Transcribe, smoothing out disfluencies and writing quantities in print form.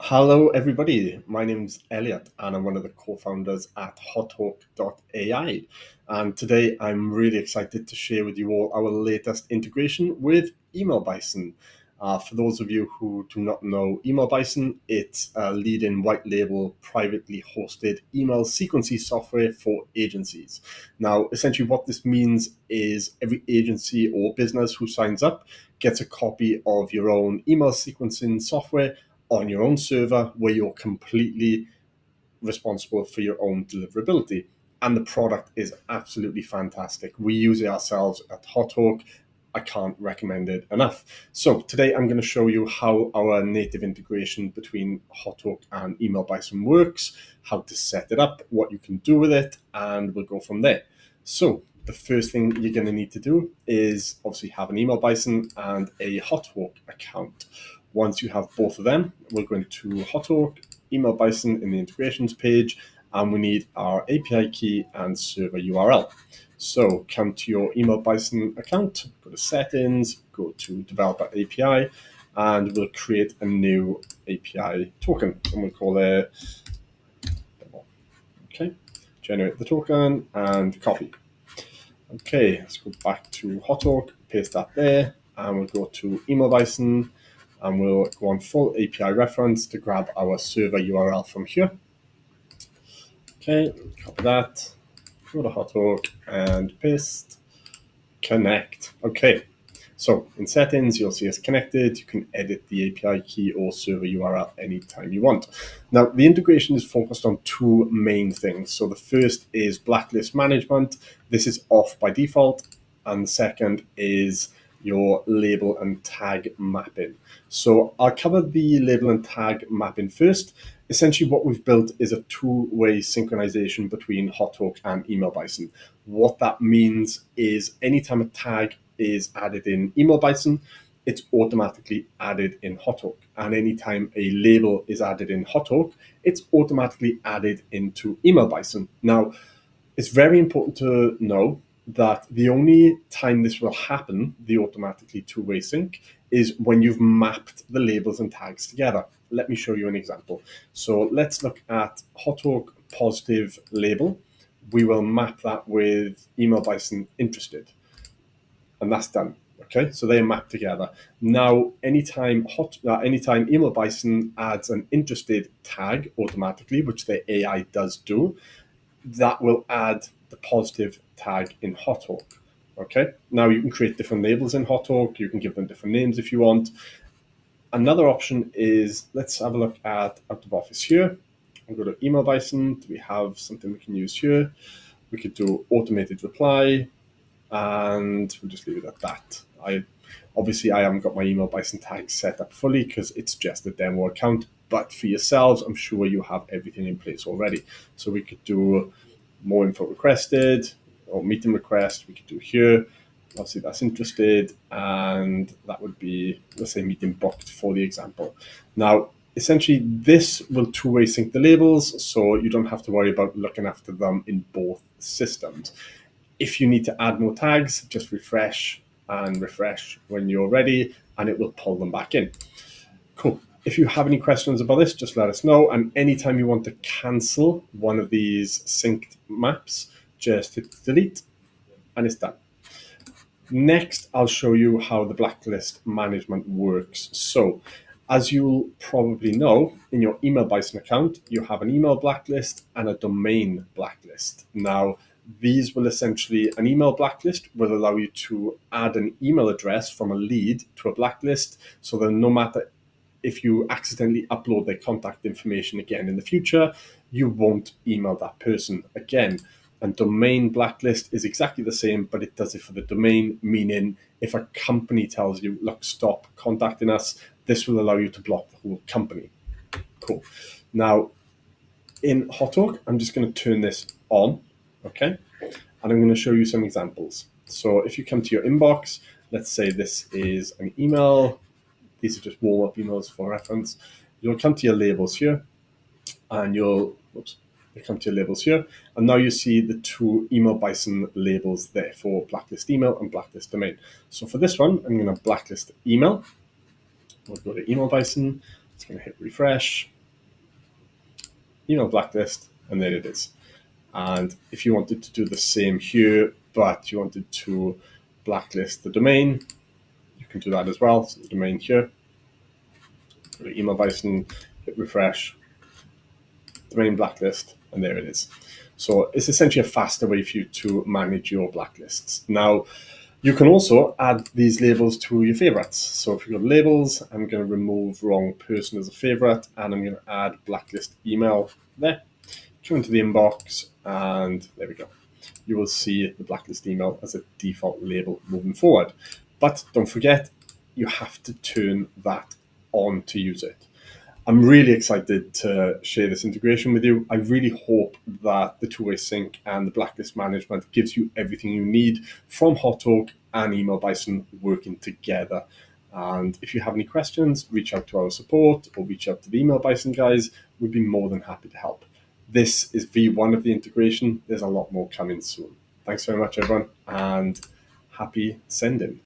Hello, everybody. My name's Elliot, and I'm one of the co-founders at HotHawk.ai. And today, I'm really excited to share with you all our latest integration with Email Bison. For those of you who do not know Email Bison, it's a leading white label, privately hosted email sequencing software for agencies. Now, essentially, what this means is every agency or business who signs up gets a copy of your own email sequencing software on your own server where you're completely responsible for your own deliverability. And the product is absolutely fantastic. We use it ourselves at HotHawk. I can't recommend it enough. So today I'm going to show you how our native integration between HotHawk and Email Bison works, how to set it up, what you can do with it, and we'll go from there. So the first thing you're going to need to do is obviously have an Email Bison and a HotHawk account. Once you have both of them, we're going to HotHawk, Email Bison in the integrations page, and we need our API key and server URL. So come to your Email Bison account, go to settings, go to developer API, and we'll create a new API token, and we'll call it, okay, generate the token and copy. Okay, let's go back to HotHawk, paste that there, and we'll go to Email Bison, and we'll go on full API reference to grab our server URL from here. Okay, copy that, go to HotHawk and paste, connect. Okay, so in settings, you'll see it's connected. You can edit the API key or server URL anytime you want. Now, the integration is focused on two main things. So the first is blacklist management. This is off by default. And the second is your label and tag mapping. So I'll cover the label and tag mapping first. Essentially, what we've built is a two-way synchronization between HotHawk and Email Bison. What that means is anytime a tag is added in Email Bison, it's automatically added in HotHawk. And anytime a label is added in HotHawk, it's automatically added into Email Bison. Now, it's very important to know that the only time this will happen, the automatically two-way sync, is when you've mapped the labels and tags together. Let me show you an example. So let's look at HotHawk positive label. We will map that with Email Bison interested, and that's done. Okay, so they're mapped together. Now, anytime Email Bison adds an interested tag automatically, which the AI does do, that will add the positive tag in HotHawk. Okay, now you can create different labels in HotHawk. You can give them different names if you want. Another option is, let's have a look at out of office here. I'll go to Email Bison. Do we have something we can use here? We could do automated reply, and we'll just leave it at that. Obviously, I haven't got my Email Bison tag set up fully because it's just a demo account, but for yourselves, I'm sure you have everything in place already. So we could do more info requested or meeting request. We could do here. Obviously, that's interested, and that would be, let's say, meeting booked for the example. Now, essentially, this will two-way sync the labels, so you don't have to worry about looking after them in both systems. If you need to add more tags, just refresh and refresh when you're ready, and it will pull them back in. Cool. If you have any questions about this, just let us know. And anytime you want to cancel one of these synced maps, just hit delete, and it's done. Next, I'll show you how the blacklist management works. So, as you'll probably know, in your Email Bison account, you have an email blacklist and a domain blacklist. Now, these will essentially, an email blacklist will allow you to add an email address from a lead to a blacklist, so that no matter if you accidentally upload their contact information again in the future, you won't email that person again. And domain blacklist is exactly the same, but it does it for the domain, meaning if a company tells you, look, stop contacting us, this will allow you to block the whole company. Cool. Now, in HotHawk, I'm just going to turn this on, okay? And I'm going to show you some examples. So if you come to your inbox, let's say this is an email. These are just warm-up emails for reference. You'll come to your labels here, and you come to your labels here, and now you see the two Email Bison labels there for blacklist email and blacklist domain. So for this one, I'm going to blacklist email. We'll go to Email Bison, It's going to hit refresh, email blacklist, and there it is. And if you wanted to do the same here, but you wanted to blacklist the domain, you can do that as well. So the domain here, go to email bison, hit refresh, domain blacklist, and there it is. So it's essentially a faster way for you to manage your blacklists. Now, you can also add these labels to your favorites. So if you go to labels, I'm going to remove wrong person as a favorite, and I'm going to add blacklist email there. Go into the inbox, and there we go. You will see the blacklist email as a default label moving forward. But don't forget, you have to turn that on to use it. I'm really excited to share this integration with you. I really hope that the two-way sync and the blacklist management gives you everything you need from HotHawk and Email Bison working together. And if you have any questions, reach out to our support or reach out to the Email Bison guys. We'd be more than happy to help. This is V1 of the integration. There's a lot more coming soon. Thanks very much, everyone, and happy sending.